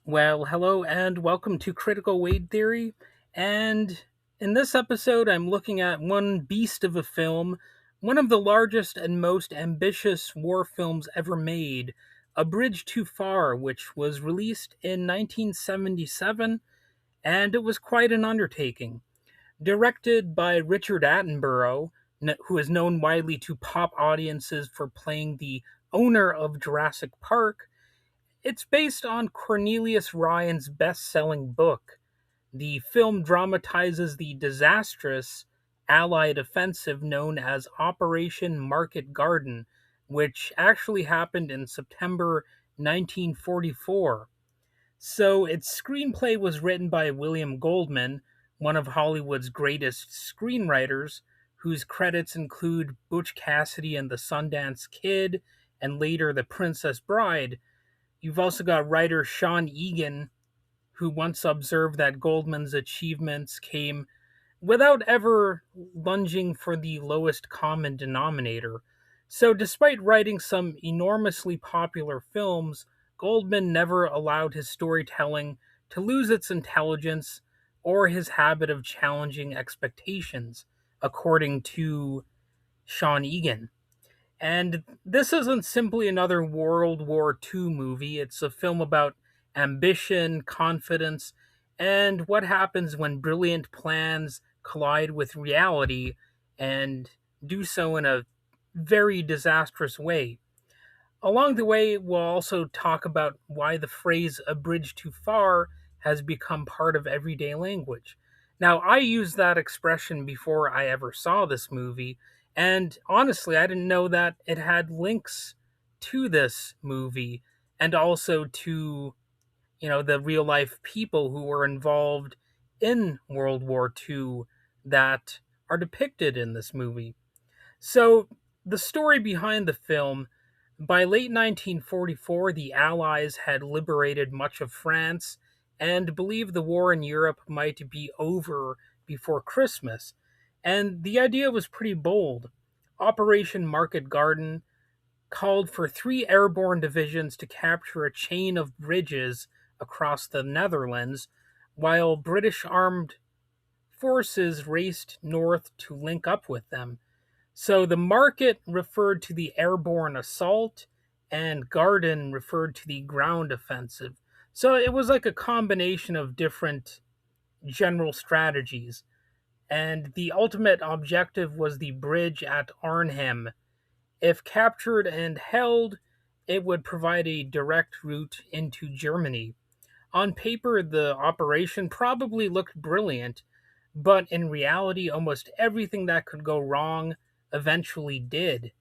Well, hello and welcome to Critical Weight Theory. And in this episode, I'm looking at one beast of a film, one of the largest and most ambitious war films ever made, A Bridge Too Far, which was released in 1977, and it was quite an undertaking. Directed by Richard Attenborough, who is known widely to pop audiences for playing the owner of Jurassic Park, it's based on Cornelius Ryan's best selling book. The film dramatizes the disastrous Allied offensive known as Operation Market Garden, which actually happened in September 1944. So, its screenplay was written by William Goldman, one of Hollywood's greatest screenwriters, whose credits include Butch Cassidy and the Sundance Kid, and later The Princess Bride. You've also got writer Sean Egan, who once observed that Goldman's achievements came without ever lunging for the lowest common denominator. So, despite writing some enormously popular films, Goldman never allowed his storytelling to lose its intelligence or his habit of challenging expectations, according to Sean Egan. And this isn't simply another World War II movie, it's a film about ambition, confidence, and what happens when brilliant plans collide with reality and do so in a very disastrous way. Along the way, we'll also talk about why the phrase a bridge too far has become part of everyday language. Now, I used that expression before I ever saw this movie, and honestly, I didn't know that it had links to this movie and also to, the real life people who were involved in World War II that are depicted in this movie. So, the story behind the film: by late 1944, the Allies had liberated much of France and believed the war in Europe might be over before Christmas. And the idea was pretty bold. Operation Market Garden called for three airborne divisions to capture a chain of bridges across the Netherlands, while British armed forces raced north to link up with them. So the market referred to the airborne assault, and garden referred to the ground offensive. So it was like a combination of different general strategies. And the ultimate objective was the bridge at Arnhem. If captured and held, it would provide a direct route into Germany. On paper, the operation probably looked brilliant, but in reality, almost everything that could go wrong eventually did.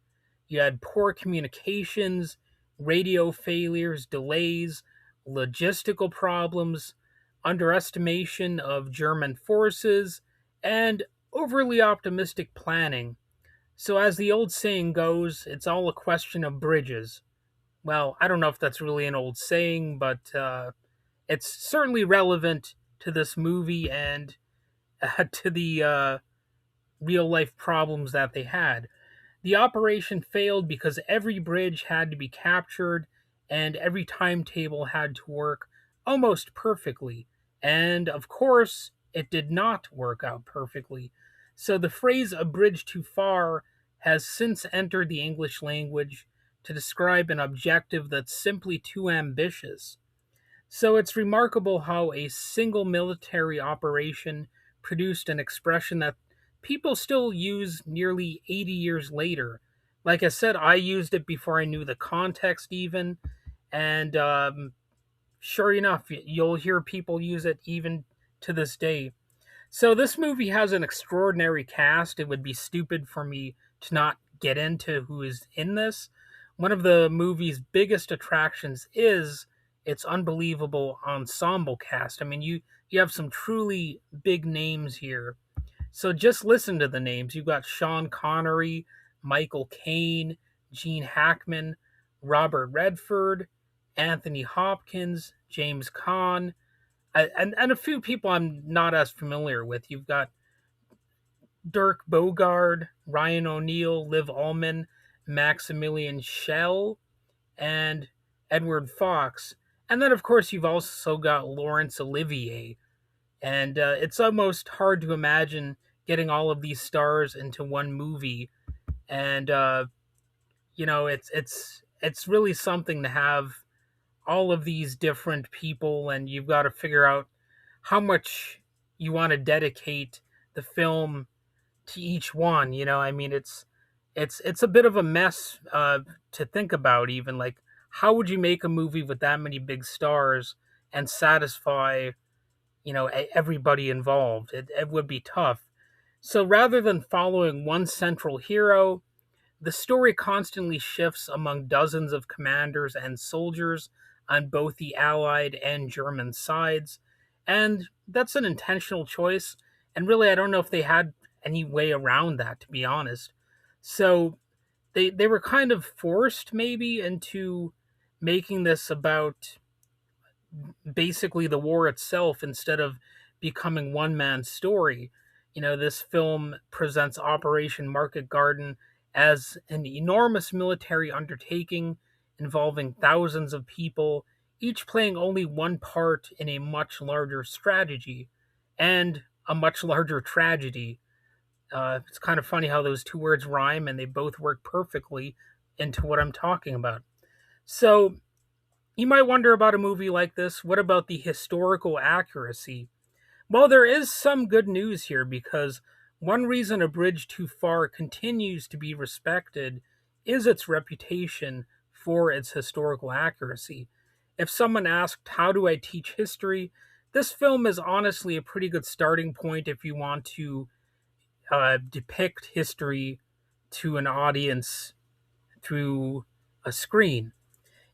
You had poor communications, radio failures, delays, logistical problems, underestimation of German forces, and overly optimistic planning. So, as the old saying goes, it's all a question of bridges. Well, I don't know if that's really an old saying, but it's certainly relevant to this movie and to the real life problems that they had. The operation failed because every bridge had to be captured and every timetable had to work almost perfectly. And of course, it did not work out perfectly. So the phrase a bridge too far has since entered the English language to describe an objective that's simply too ambitious. So it's remarkable how a single military operation produced an expression that people still use nearly 80 years later. Like I said, I used it before I knew the context, even. And sure enough, you'll hear people use it even to this day. So this movie has an extraordinary cast. It would be stupid for me to not get into who is in this. One of the movie's biggest attractions is its unbelievable ensemble cast. I mean, you have some truly big names here. So just listen to the names. You've got Sean Connery, Michael Caine, Gene Hackman, Robert Redford, Anthony Hopkins, James Caan, and a few people I'm not as familiar with. You've got Dirk Bogarde, Ryan O'Neal, Liv Ullmann, Maximilian Schell, and Edward Fox. And then, of course, you've also got Laurence Olivier. And it's almost hard to imagine getting all of these stars into one movie. And, it's really something to have all of these different people, and you've got to figure out how much you want to dedicate the film to each one. I mean, it's a bit of a mess to think about. Even like, how would you make a movie with that many big stars and satisfy everybody involved? It would be tough. So rather than following one central hero, the story constantly shifts among dozens of commanders and soldiers on both the Allied and German sides, and that's an intentional choice. And really, I don't know if they had any way around that, to be honest. So they were kind of forced, maybe, into making this about basically the war itself instead of becoming one man's story. This film presents Operation Market Garden as an enormous military undertaking involving thousands of people, each playing only one part in a much larger strategy and a much larger tragedy. It's kind of funny how those two words rhyme and they both work perfectly into what I'm talking about. So, you might wonder about a movie like this. What about the historical accuracy? Well, there is some good news here because one reason A Bridge Too Far continues to be respected is its reputation for its historical accuracy. If someone asked, "How do I teach history?" this film is honestly a pretty good starting point if you want to depict history to an audience through a screen.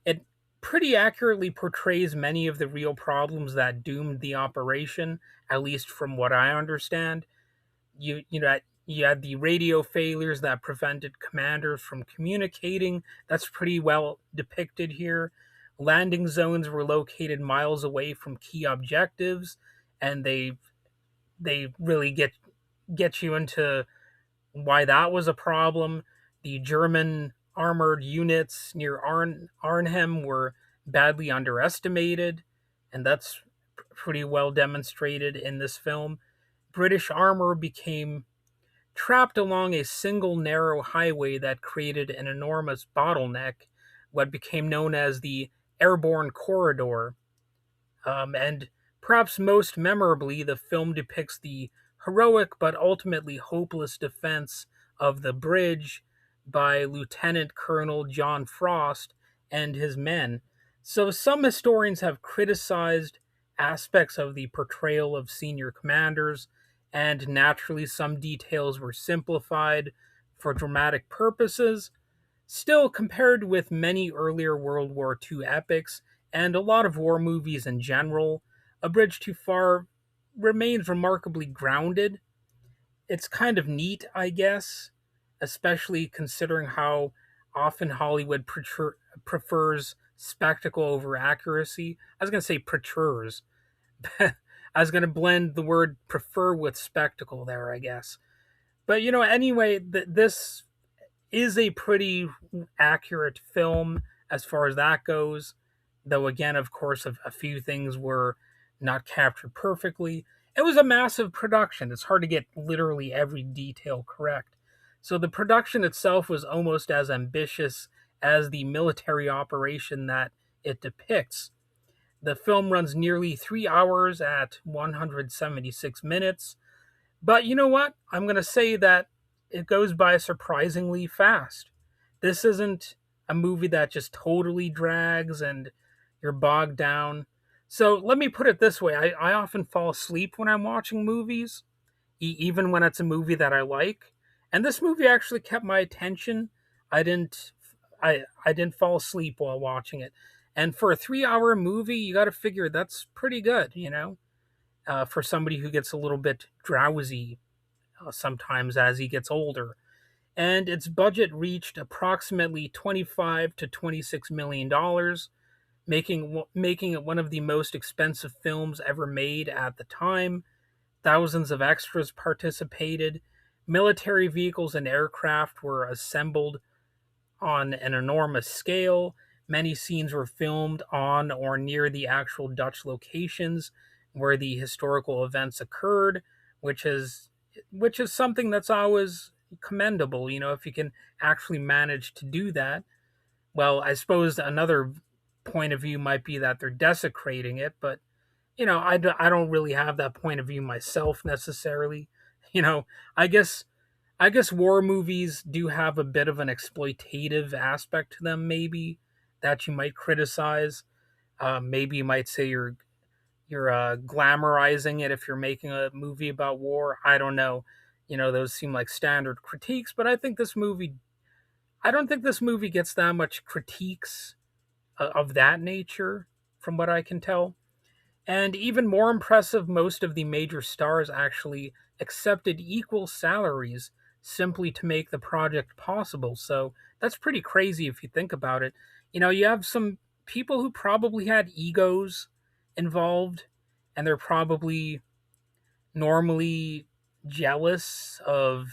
It pretty accurately portrays many of the real problems that doomed the operation, at least from what I understand. You had the radio failures that prevented commanders from communicating. That's pretty well depicted here. Landing zones were located miles away from key objectives, and they really get you into why that was a problem. The German armored units near Arnhem were badly underestimated, and that's pretty well demonstrated in this film. British armor became trapped along a single narrow highway that created an enormous bottleneck, what became known as the Airborne Corridor. And perhaps most memorably, the film depicts the heroic but ultimately hopeless defense of the bridge by Lieutenant Colonel John Frost and his men. So, some historians have criticized aspects of the portrayal of senior commanders, and naturally, some details were simplified for dramatic purposes. Still, compared with many earlier World War II epics and a lot of war movies in general, A Bridge Too Far remains remarkably grounded. It's kind of neat, I guess, especially considering how often Hollywood prefers spectacle over accuracy. I was going to say prefers. I was going to blend the word prefer with spectacle there, I guess. But anyway, this is a pretty accurate film as far as that goes. Though, again, of course, a few things were not captured perfectly. It was a massive production. It's hard to get literally every detail correct. So, the production itself was almost as ambitious as the military operation that it depicts. The film runs nearly 3 hours at 176 minutes. But you know what? I'm going to say that it goes by surprisingly fast. This isn't a movie that just totally drags and you're bogged down. So let me put it this way. I often fall asleep when I'm watching movies, even when it's a movie that I like. And this movie actually kept my attention. I didn't I didn't fall asleep while watching it. And for a 3 hour movie, you got to figure that's pretty good, for somebody who gets a little bit drowsy sometimes as he gets older. And its budget reached approximately 25 to 26 million dollars, making it one of the most expensive films ever made at the time. Thousands of extras participated. Military vehicles and aircraft were assembled on an enormous scale. Many scenes were filmed on or near the actual Dutch locations where the historical events occurred, which is which is something that's always commendable, if you can actually manage to do that. Well, I suppose another point of view might be that they're desecrating it, but I don't really have that point of view myself necessarily. You know, I guess I guess war movies do have a bit of an exploitative aspect to them, maybe that you might criticize. Maybe you might say you're glamorizing it if you're making a movie about war. I don't know. Those seem like standard critiques, but I don't think this movie gets that much critiques of that nature, from what I can tell. And even more impressive, most of the major stars actually accepted equal salaries simply to make the project possible. So that's pretty crazy if you think about it. You have some people who probably had egos involved, and they're probably normally jealous of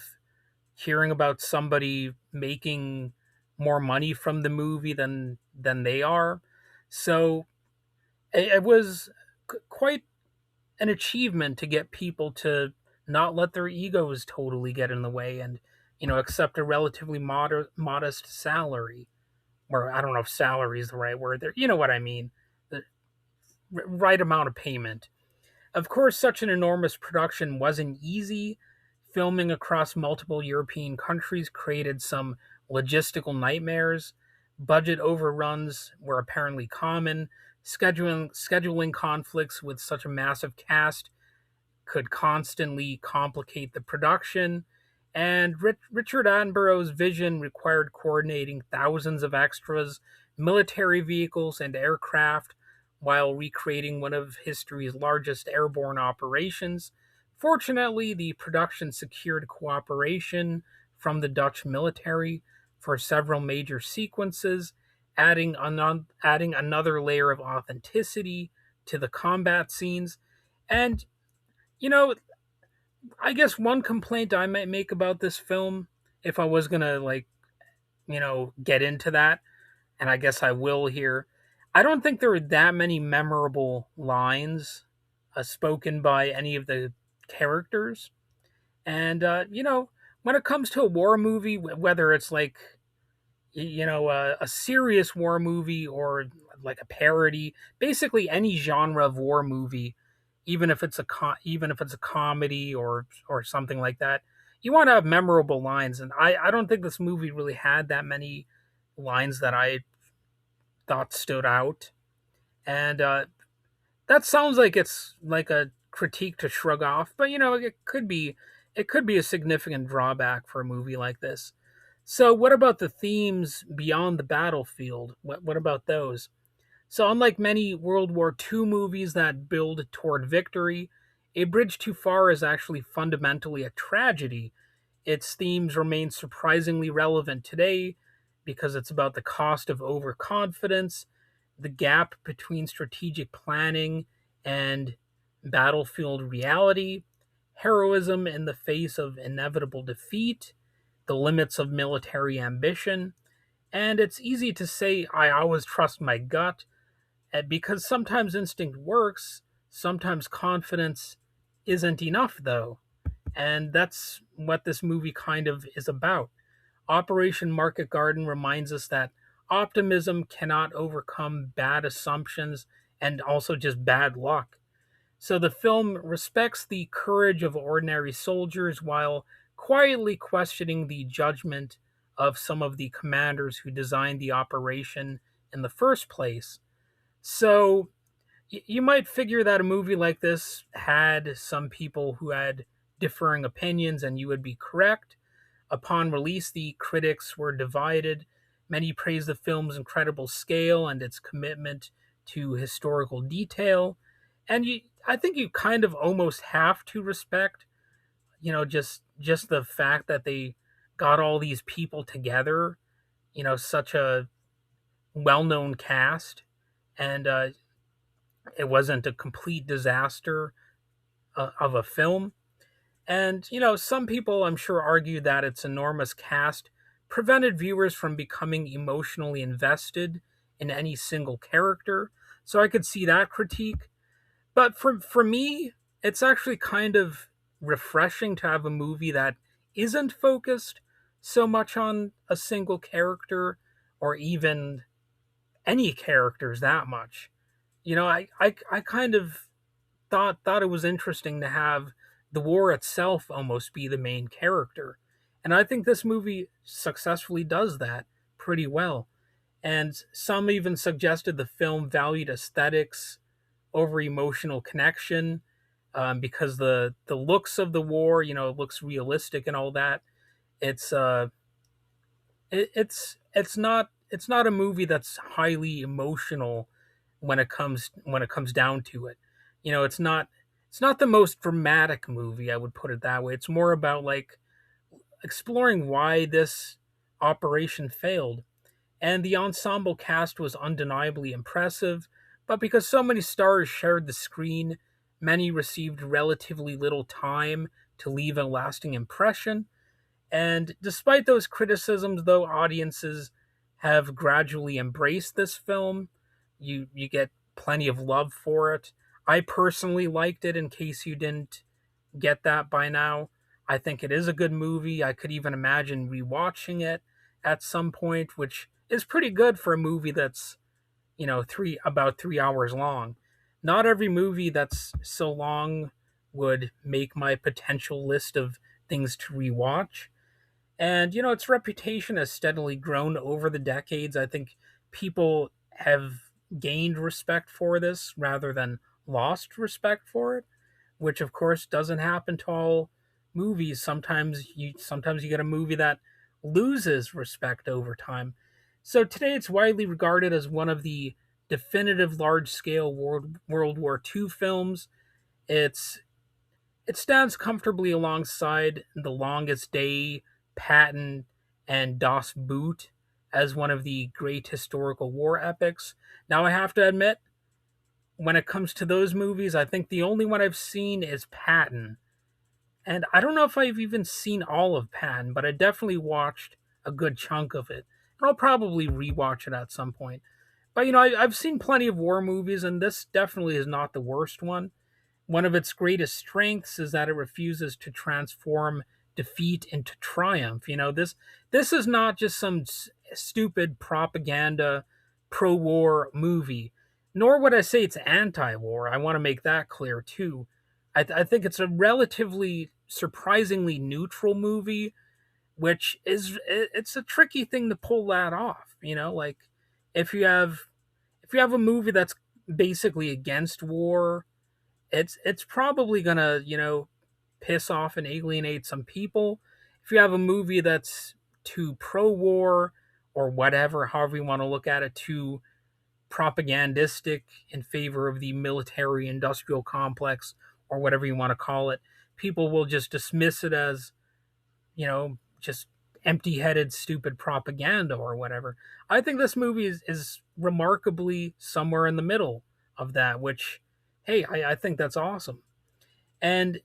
hearing about somebody making more money from the movie than they are. So it was quite an achievement to get people to not let their egos totally get in the way and accept a relatively modest salary, or I don't know if salary is the right word there. You know what I mean? The right amount of payment. Of course, such an enormous production wasn't easy. Filming across multiple European countries created some logistical nightmares. Budget overruns were apparently common. Scheduling conflicts with such a massive cast could constantly complicate the production. And Richard Attenborough's vision required coordinating thousands of extras, military vehicles, and aircraft while recreating one of history's largest airborne operations. Fortunately, the production secured cooperation from the Dutch military for several major sequences, adding another layer of authenticity to the combat scenes. And you know, I guess one complaint I might make about this film, if I was gonna get into that, and I guess I will here, I don't think there are that many memorable lines spoken by any of the characters. And when it comes to a war movie, whether it's like a serious war movie or like a parody, basically any genre of war movie, even if it's a comedy or something like that, you want to have memorable lines, and I don't think this movie really had that many lines that I thought stood out. And that sounds like it's like a critique to shrug off, but it could be a significant drawback for a movie like this. So, what about the themes beyond the battlefield? What about those? So, unlike many World War II movies that build toward victory, A Bridge Too Far is actually fundamentally a tragedy. Its themes remain surprisingly relevant today because it's about the cost of overconfidence, the gap between strategic planning and battlefield reality, heroism in the face of inevitable defeat, the limits of military ambition. And it's easy to say, I always trust my gut, because sometimes instinct works, sometimes confidence isn't enough, though. And that's what this movie kind of is about. Operation Market Garden reminds us that optimism cannot overcome bad assumptions and also just bad luck. So the film respects the courage of ordinary soldiers while quietly questioning the judgment of some of the commanders who designed the operation in the first place. So you might figure that a movie like this had some people who had differing opinions, and you would be correct. Upon release, the critics were divided. Many praised the film's incredible scale and its commitment to historical detail. And I think you kind of almost have to respect, just the fact that they got all these people together, such a well-known cast, and it wasn't a complete disaster of a film. And, some people I'm sure argue that its enormous cast prevented viewers from becoming emotionally invested in any single character. So I could see that critique. But for me, it's actually kind of refreshing to have a movie that isn't focused so much on a single character or even any characters that much. I kind of thought it was interesting to have the war itself almost be the main character. And I think this movie successfully does that pretty well. And some even suggested the film valued aesthetics over emotional connection, because the looks of the war, it looks realistic and all that. It's it's not a movie that's highly emotional when it comes down to it. It's not the most dramatic movie, I would put it that way. It's more about like exploring why this operation failed. And the ensemble cast was undeniably impressive, but because so many stars shared the screen, many received relatively little time to leave a lasting impression. And despite those criticisms, though, audiences have gradually embraced this film. You get plenty of love for it. I personally liked it, in case you didn't get that by now. I think it is a good movie. I could even imagine rewatching it at some point, which is pretty good for a movie that's, about 3 hours long. Not every movie that's so long would make my potential list of things to rewatch. And, its reputation has steadily grown over the decades. I think people have gained respect for this rather than lost respect for it, which of course doesn't happen to all movies. Sometimes you get a movie that loses respect over time. So today it's widely regarded as one of the definitive large-scale World War II films. It's it stands comfortably alongside The Longest Day, Patton, and Das Boot as one of the great historical war epics. Now, I have to admit, when it comes to those movies, I think the only one I've seen is Patton. And I don't know if I've even seen all of Patton, but I definitely watched a good chunk of it. And I'll probably rewatch it at some point. But, I've seen plenty of war movies, and this definitely is not the worst one. One of its greatest strengths is that it refuses to transform defeat into triumph. This is not just some stupid propaganda pro-war movie. Nor would I say it's anti-war. I want to make that clear too. I think it's a relatively surprisingly neutral movie, which it's a tricky thing to pull that off. Like if you have if you have a movie that's basically against war, it's probably gonna piss off and alienate some people. If you have a movie that's too pro-war or whatever, however you want to look at it, too propagandistic in favor of the military industrial complex or whatever you want to call it, people will just dismiss it as just empty-headed stupid propaganda or whatever. I think this movie is remarkably somewhere in the middle of that, which, hey, I think that's awesome. And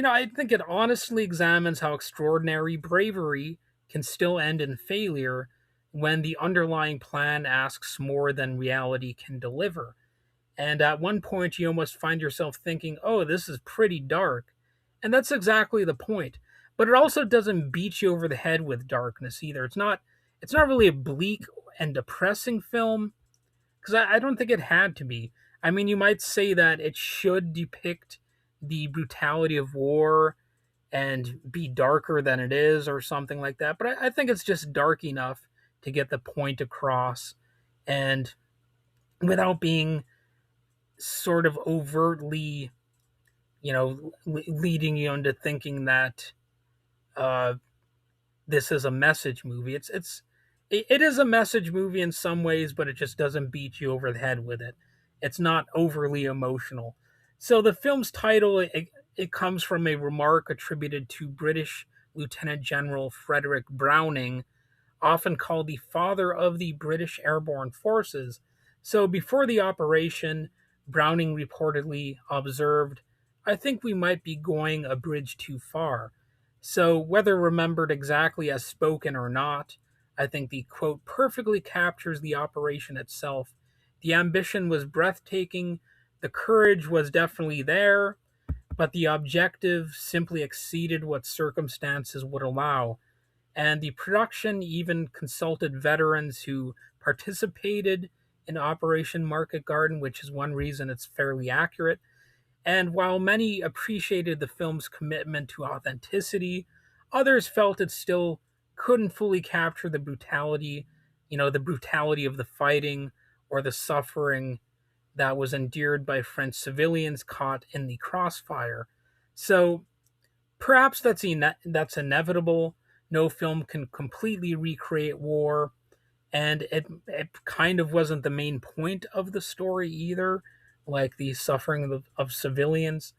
I think it honestly examines how extraordinary bravery can still end in failure when the underlying plan asks more than reality can deliver. And at one point, you almost find yourself thinking, oh, this is pretty dark. And that's exactly the point. But it also doesn't beat you over the head with darkness either. It's not really a bleak and depressing film, because I don't think it had to be. I mean, you might say that it should depict the brutality of war and be darker than it is or something like that, but I think it's just dark enough to get the point across, and without being sort of overtly, leading you into thinking that uh, this is a message movie. It is a message movie in some ways, but it just doesn't beat you over the head with it. It's not overly emotional. So the film's title, it comes from a remark attributed to British Lieutenant General Frederick Browning, often called the father of the British Airborne Forces. So before the operation, Browning reportedly observed, I think we might be going a bridge too far. So whether remembered exactly as spoken or not, I think the quote perfectly captures the operation itself. The ambition was breathtaking, the courage was definitely there, but the objective simply exceeded what circumstances would allow. And the production even consulted veterans who participated in Operation Market Garden, which is one reason it's fairly accurate. And while many appreciated the film's commitment to authenticity, others felt it still couldn't fully capture the brutality of the fighting or the suffering that was endured by French civilians caught in the crossfire. So perhaps that's inevitable. No film can completely recreate war, and it kind of wasn't the main point of the story either, like the suffering of civilians.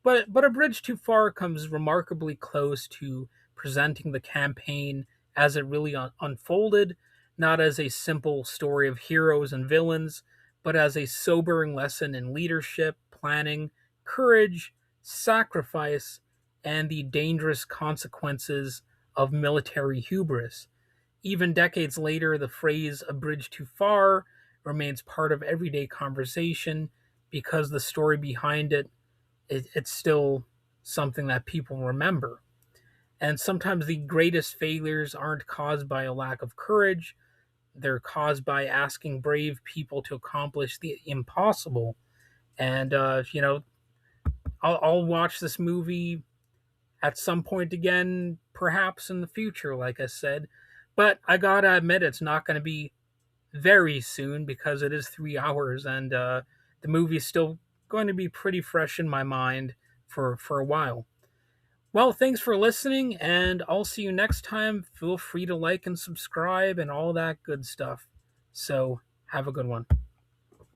But A Bridge Too Far comes remarkably close to presenting the campaign as it really unfolded, not as a simple story of heroes and villains, but as a sobering lesson in leadership, planning, courage, sacrifice, and the dangerous consequences of military hubris. Even decades later, the phrase "a bridge too far" remains part of everyday conversation because the story behind it's still something that people remember. And sometimes the greatest failures aren't caused by a lack of courage, they're caused by asking brave people to accomplish the impossible. And, I'll watch this movie at some point again, perhaps in the future, like I said. But I gotta admit, it's not going to be very soon because it is 3 hours, and the movie is still going to be pretty fresh in my mind for a while. Well, thanks for listening, and I'll see you next time. Feel free to like and subscribe and all that good stuff. So, have a good one.